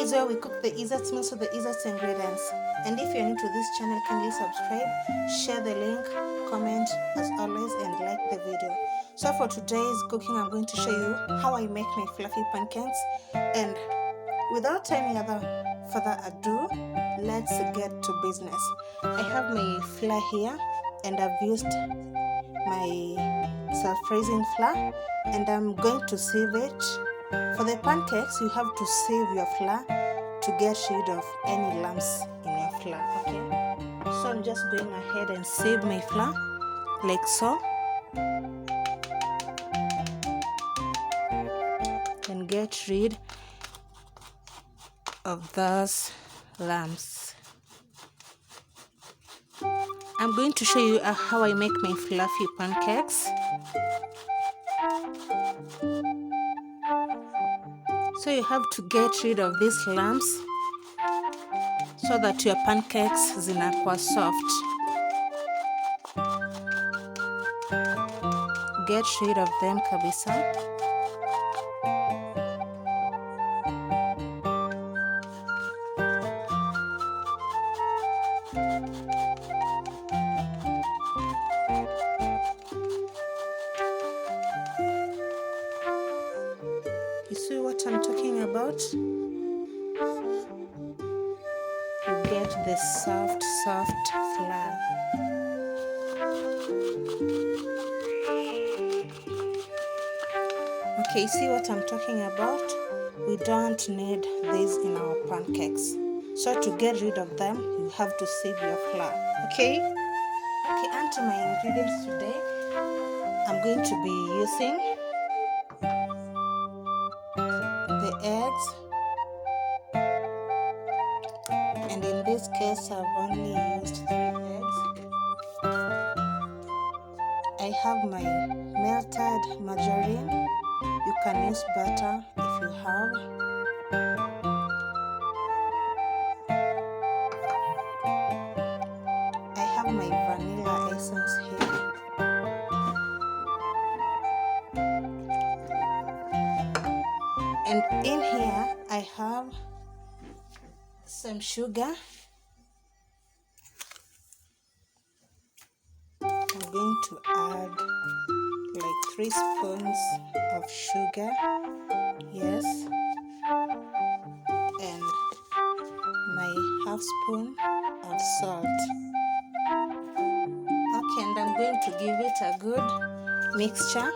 is where we cook the easiest meals with the easiest ingredients. And if you're new to this channel, kindly subscribe, share the link, comment as always, and like the video. So for today's cooking, I'm going to show you how I make my fluffy pancakes. And without any other further ado, let's get to business. I have my flour here, and I've used my self-raising flour, and I'm going to sieve it. For the pancakes, you have to sieve your flour to get rid of any lumps in your flour, okay? So I'm just going ahead and sieve my flour like so, and get rid of those lumps. I'm going to show you how I make my fluffy pancakes. So you have to get rid of these lumps so that your pancakes zinakuwa soft. Get rid of them kabisa. You see what I'm talking about? You get the soft flour. Okay, you see what I'm talking about? We don't need these in our pancakes. So to get rid of them, you have to sieve your flour. Okay? Okay, and to my ingredients today, I'm going to be using the eggs, and in this case I've only used 3 eggs. I have my melted margarine. You can use butter if you have. I have my vanilla essence here. And in here I have some sugar. I'm going to add like 3 spoons of sugar. Yes. And my half spoon of salt. Okay, and I'm going to give it a good mixture.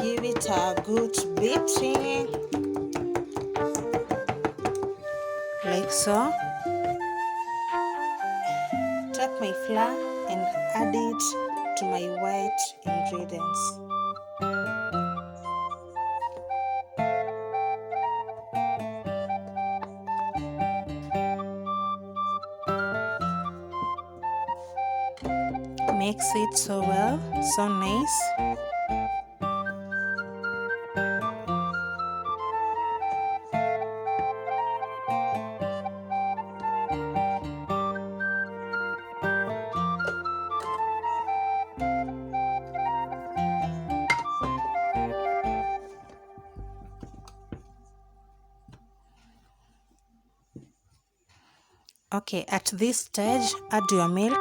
Give it a good beating, like so. Take my flour and add it to my white ingredients. Mix it so well, so nice. Okay, at this stage, add your milk.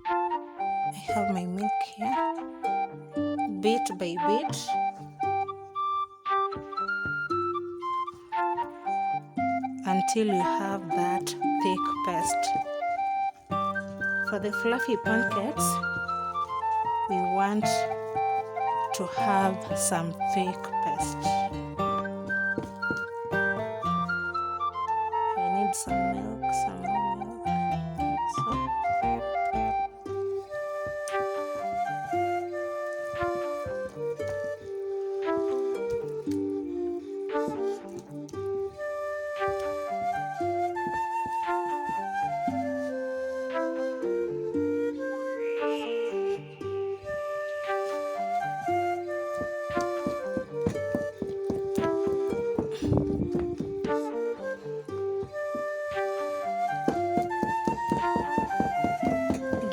I have my milk here. Bit by bit. Until you have that thick paste. For the fluffy pancakes, we want to have some thick paste. I need some milk, some more milk. Like so.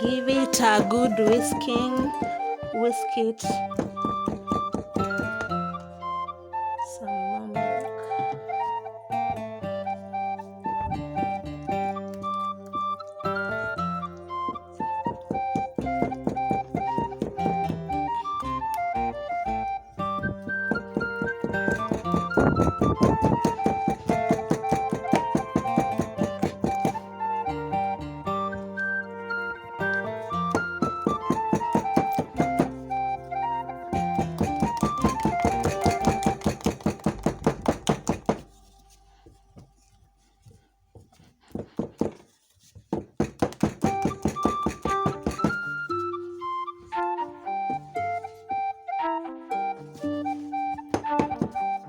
give it a good whisking. Whisk it. Some more milk.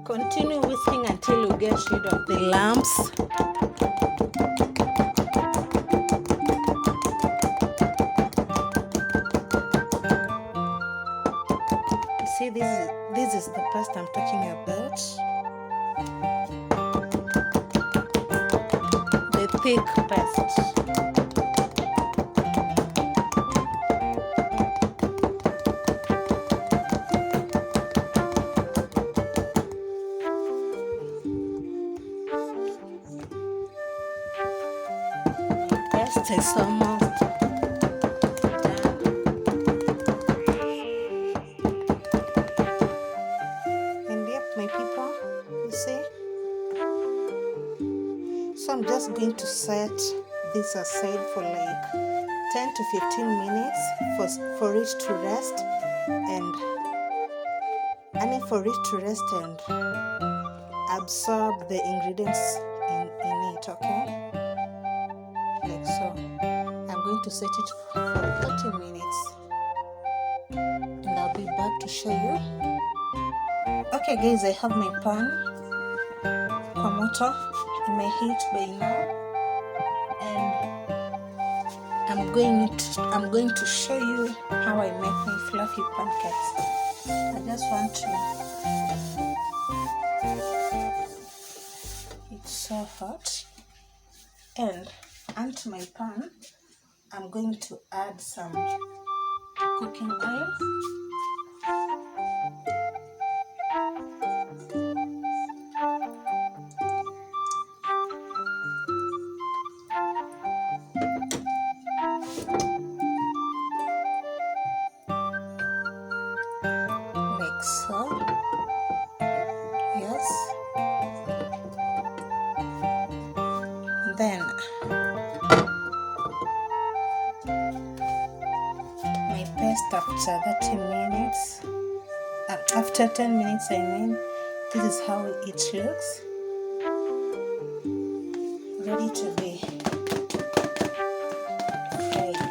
Continue whisking until you get rid of the lumps. You see, this is the paste I'm talking about. The thick paste. Paste is almost done. And yep, my people, you see. So I'm just going to set this aside for like 10 to 15 minutes for it to rest and for it to rest and absorb the ingredients in it, okay? Like so. I'm going to set it for 30 minutes and I'll be back to show you. Okay guys, I have my pan kwa moto imeheat by now and I'm going to show you how I make my fluffy pancakes. I just want to, it's so hot, and onto my pan I'm going to add some cooking oil. Like so. Yes. Then my paste after 30 minutes, after 10 minutes I mean, this is how it looks. Ready to be fried.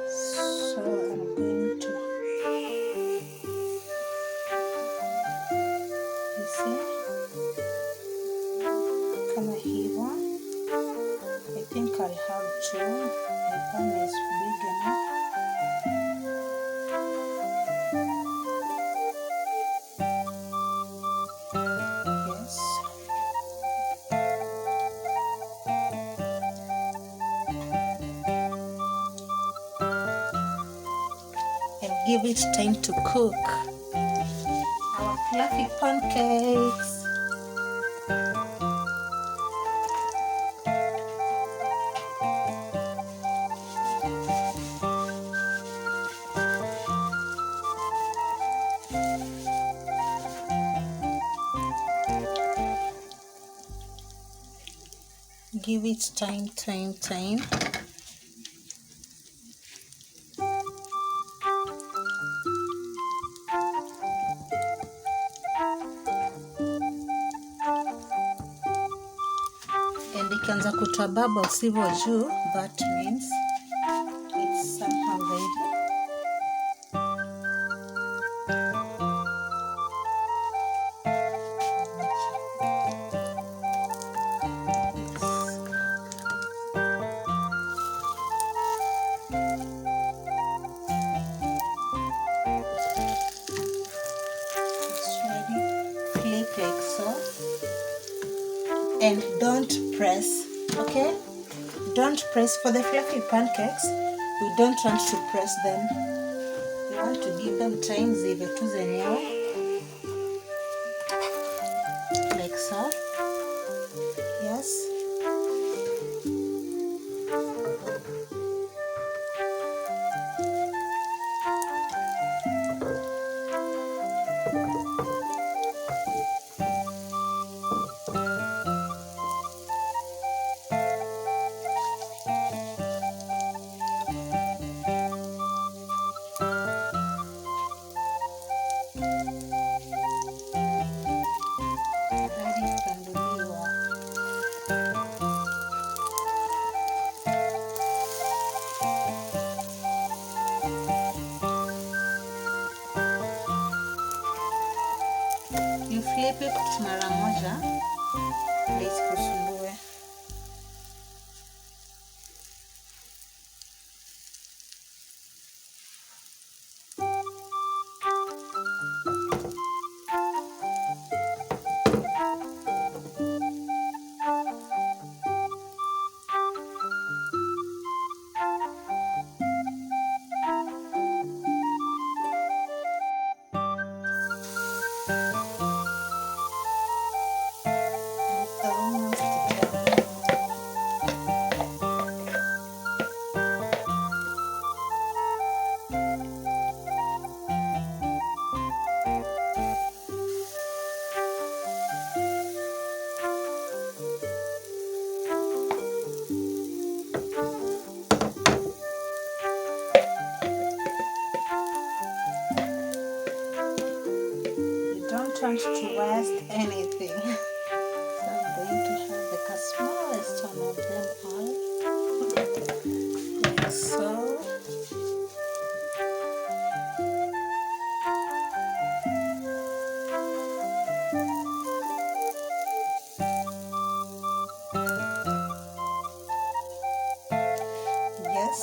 So I'm going to, you see, kama hivo. I think I have two. My pan is big enough. Yes. And give it time to cook. Our fluffy pancakes. Give it time. And ikianza kutoa bubbles hivyo juu, that means it's somehow ready. Flip like so, and don't press, okay? Don't press. For the fluffy pancakes, we don't want to press them. We want to give them time zive tu zenyewe, like so. Yes. You flip it mara moja ili isikusumbue. Don't want to waste anything. So I'm going to have the smallest one of them all. Like so. Yes.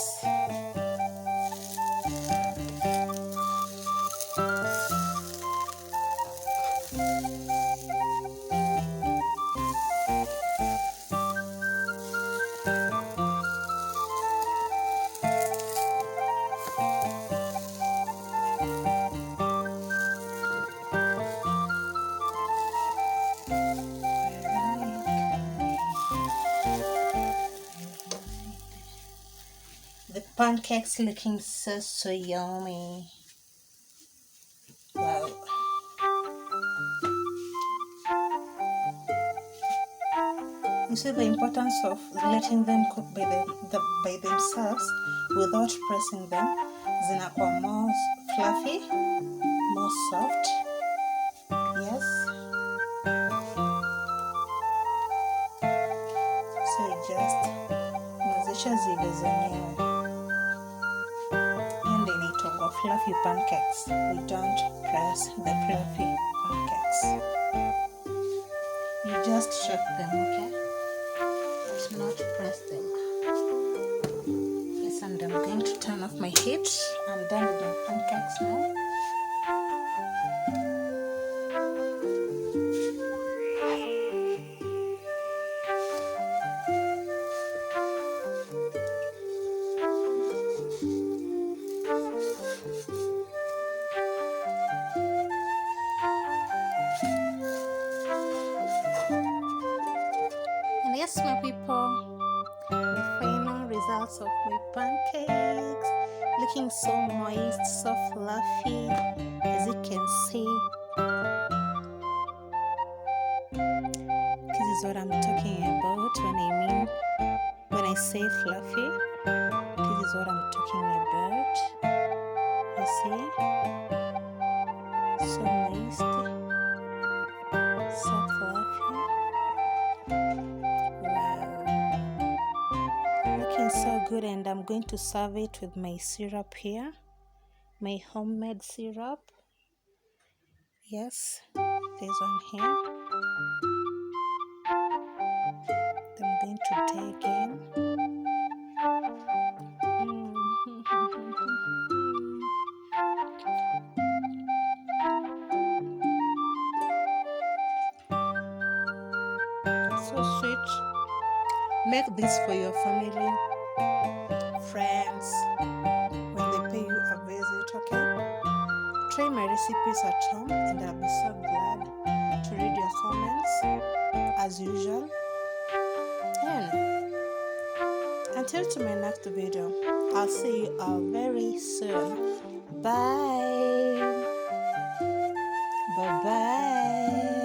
The pancakes looking so yummy. Wow. You see the importance of letting them cook by themselves without pressing them. Zinakuwa more fluffy, more soft. Yes. So just unazisha zile zenyewe. And they need to go fluffy pancakes. We don't press the fluffy pancakes. You just shake them, okay? But not press them. Yes, and I'm going to turn off my heat. I'm done with my pancakes now. And yes, my people, the final results of my pancakes, looking so moist, so fluffy, as you can see. This is what I'm talking about when I say fluffy. This is what I'm talking about. You see, so moist, so fluffy. Looking so good, and I'm going to serve it with my syrup here, my homemade syrup. Yes, there's one here. I'm going to take in. So sweet. Make this for your family, friends, when they pay you a visit, okay? Try my recipes at home and I'll be so glad to read your comments as usual. And until to my next video, I'll see you all very soon. Bye. Bye-bye.